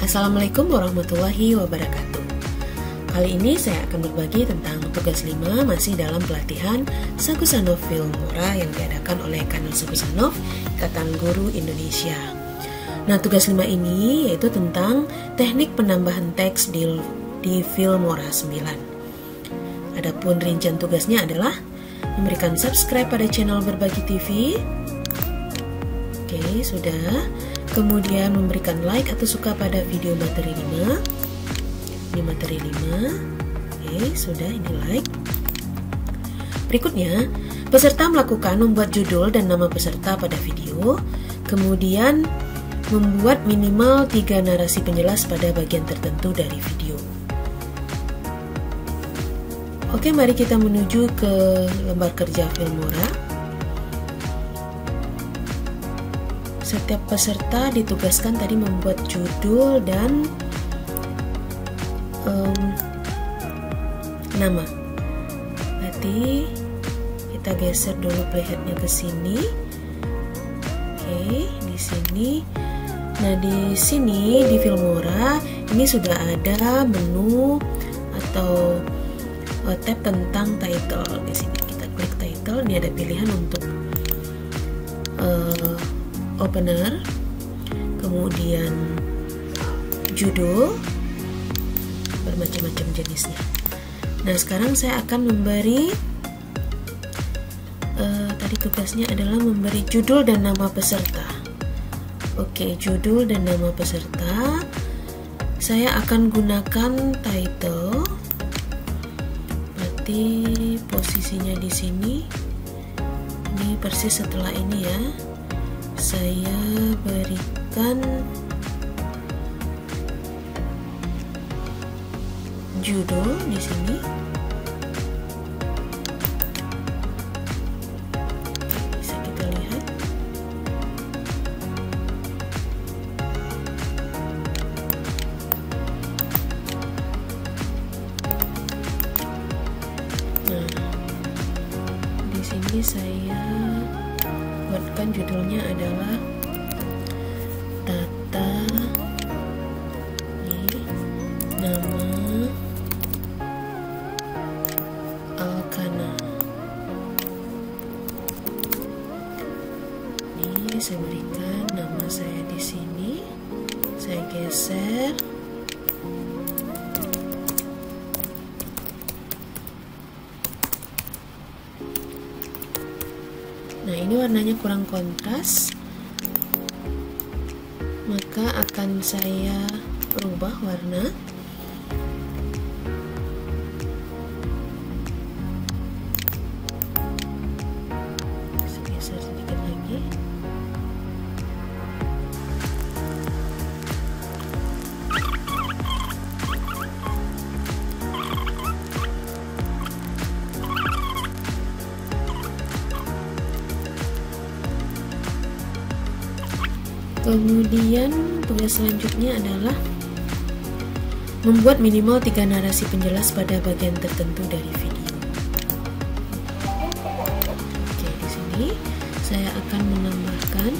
Assalamualaikum warahmatullahi wabarakatuh. Kali ini saya akan berbagi tentang tugas 5 masih dalam pelatihan Sagusanov Filmora yang diadakan oleh kanal Sagusanov Ikatan Guru Indonesia. Nah, tugas 5 ini yaitu tentang teknik penambahan teks di Filmora 9. Adapun rincian tugasnya adalah memberikan subscribe pada channel Berbagi TV. Oke, sudah. Kemudian memberikan like atau suka pada video materi 5. Ini materi 5. Oke, sudah, ini like. Berikutnya, peserta melakukan membuat judul dan nama peserta pada video. Kemudian membuat minimal 3 narasi penjelas pada bagian tertentu dari video. Oke, mari kita menuju ke lembar kerja Filmora. Setiap peserta ditugaskan tadi membuat judul dan nama. Berarti kita geser dulu playheadnya ke sini. Oke, di sini. Nah, di sini di Filmora ini sudah ada menu atau tab tentang title. Di sini kita klik title. Ini ada pilihan untuk opener, kemudian judul, bermacam-macam jenisnya. Nah, sekarang saya akan memberi tadi tugasnya adalah memberi judul dan nama peserta. Oke, judul dan nama peserta. Saya akan gunakan title. Berarti posisinya di sini. Ini persis setelah ini ya. Saya berikan judul di sini. Bisa kita lihat. Nah, di sini saya buatkan judulnya adalah Tata, ini nama Alkana. Ini saya berikan nama saya di sini. Saya geser. Nah, ini warnanya kurang kontras, maka akan saya rubah warna. Saya geser sedikit lagi. Kemudian tugas selanjutnya adalah membuat minimal 3 narasi penjelas pada bagian tertentu dari video. Oke, di sini saya akan menambahkan.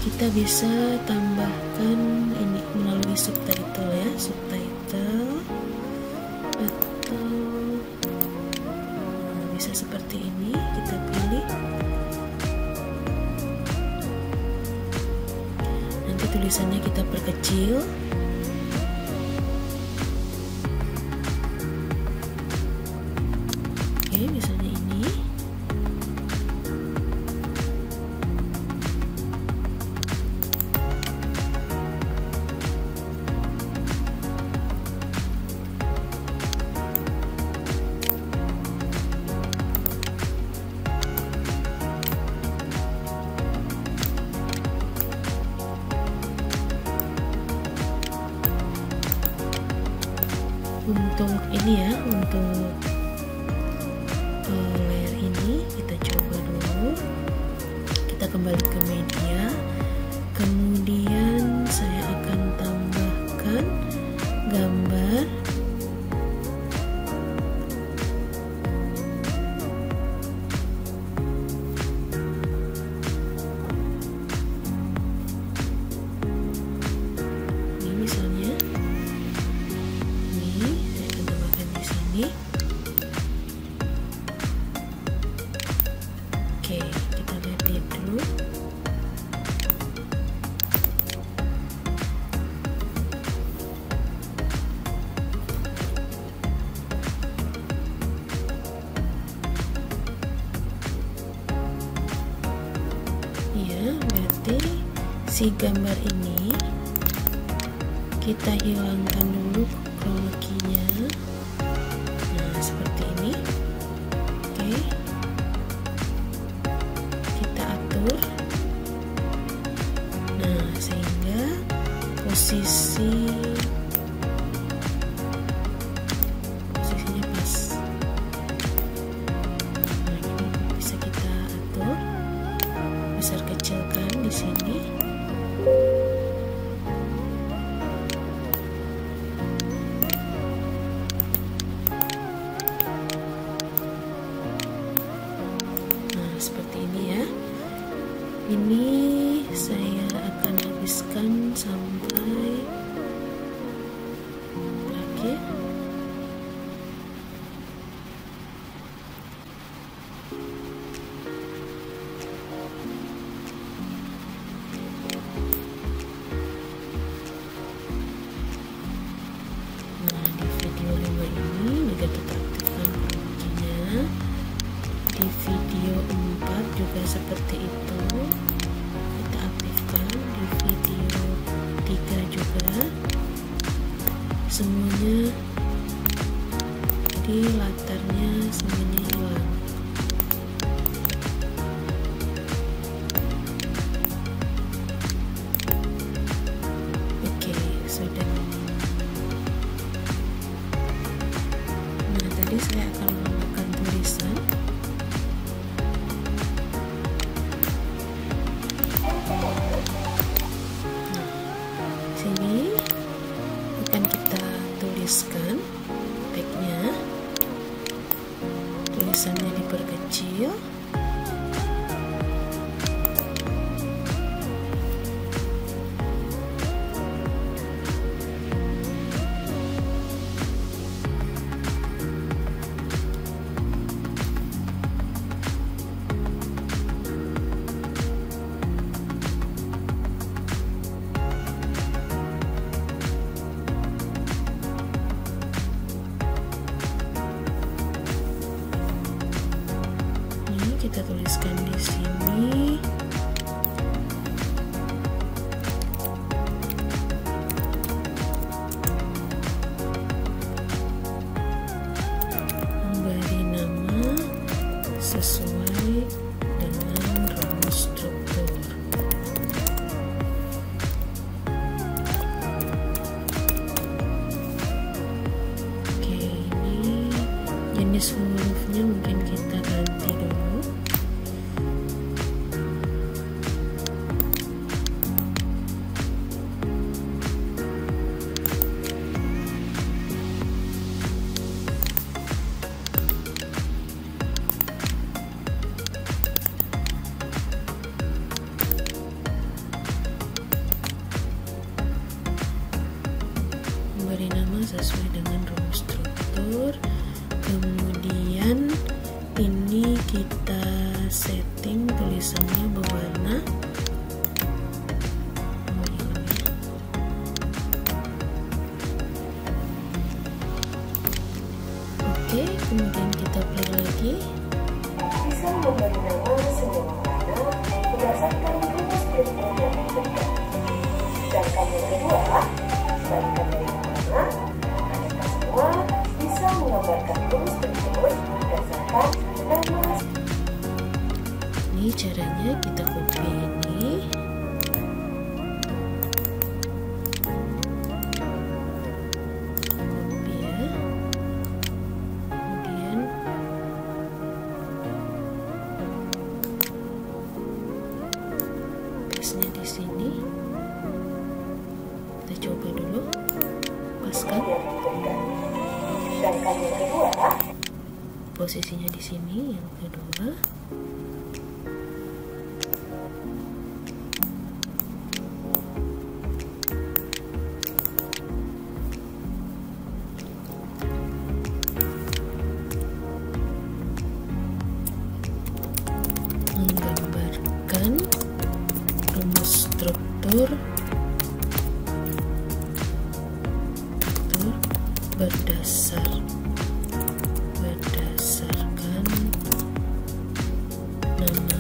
Kita bisa tambahkan ini melalui subtitle ya, subtitle atau bisa seperti ini, kita pilih. Tulisannya kita perkecil. Oke, misalnya ini. Untuk ini ya, untuk layer ini kita coba dulu. Kita kembali ke media. Kemudian saya akan tambahkan gambar. si gambar ini kita hilangkan dulu kromakinya. Nah, seperti ini. Oke, kita atur. Nah, sehingga posisinya pas. Nah, ini bisa kita atur, besar kecilkan di sini. Nah, seperti ini ya. Ini saya akan habiskan sampai terakhir. Nah, di video 5 ini juga kita aktifkan kromakinya. Di video 4 juga seperti itu, kita aktifkan. Di video 3 juga semuanya, jadi latarnya semuanya hilang. Oke, sudah. Nah, tadi saya akan menambahkan tulisan. Sini akan kita tuliskan teksnya, tulisannya diperkecil. Kita tuliskan di sini. Memberi nama sesuai dengan rumus struktur. Oke, ini jenis hurufnya mungkin kita ganti dulu. Beri nama sesuai dengan rumus struktur. Kemudian ini kita setting tulisannya berwarna oke, kemudian kita play lagi. Bisa memberi nama semua warna berdasarkan rumus struktur yang diberikan. Sedangkan yang kedua, sebaliknya dari warna, mereka semua bisa menggambarkan rumus struktur berdasarkan nama. Ini caranya, kita copy ini. Copy ya. Kemudian paste-nya di sini. Kita coba dulu. Paskan. Sedangkan yang kedua, Posisinya di sini yang kedua. Menggambarkan rumus struktur berdasarkan nama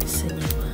senyawa.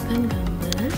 menambahkan gambar.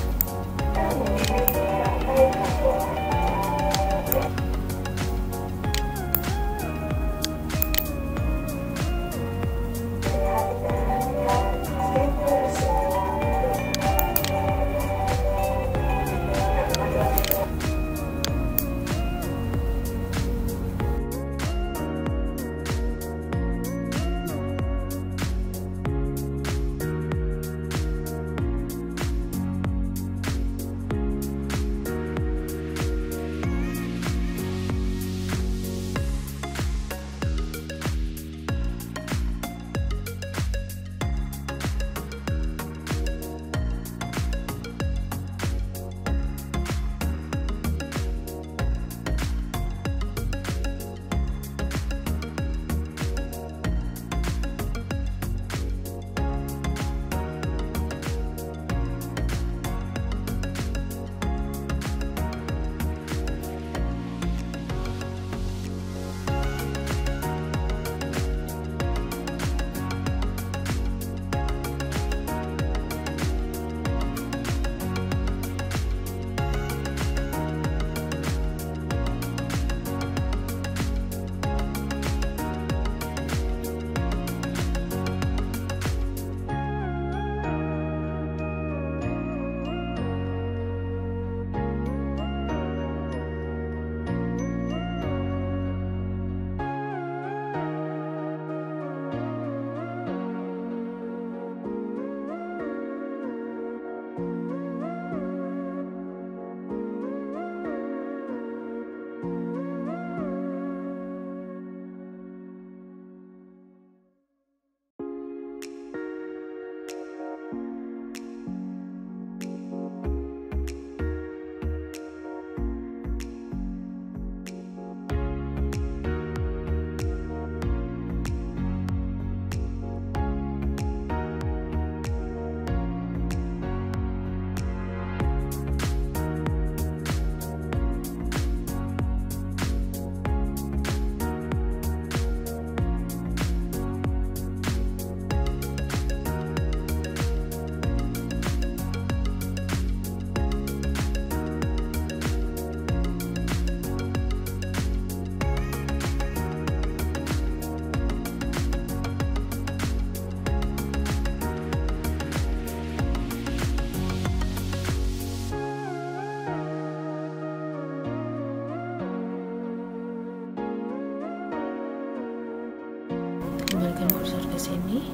Kembalikan kursor ke sini.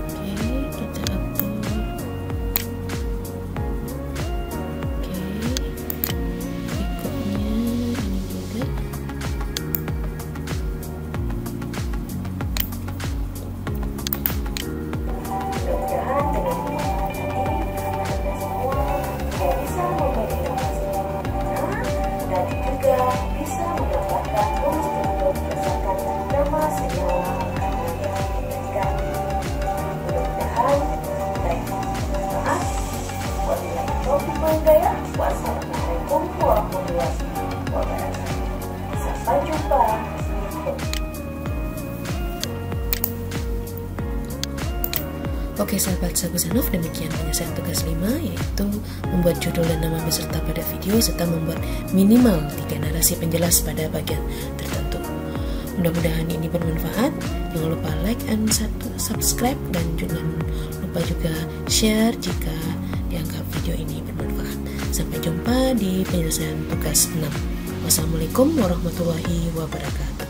Oke, kita atur. Oke, berikutnya ini juga. Mudah-mudahan dengan pemahaman ini Anda semua bisa memberi nama sempurna dan juga bisa mendapatkan bonus untuk berdasarkan nama senyawa makanan yang diberikan. Mudah-mudahan baik bermanfaat. Wabillahi taufiq wal hidayah. Wassalamualaikum warahmatullahi wabarakatuh. Sampai jumpa. Oke sahabat Sagusanov, demikian penyelesaian tugas 5, yaitu membuat judul dan nama peserta pada video serta membuat minimal 3 narasi penjelas pada bagian tertentu. Mudah-mudahan ini bermanfaat. Jangan lupa like and subscribe, dan jangan lupa juga share jika dianggap video ini bermanfaat. Sampai jumpa di penyelesaian tugas 6. Wassalamualaikum warahmatullahi wabarakatuh.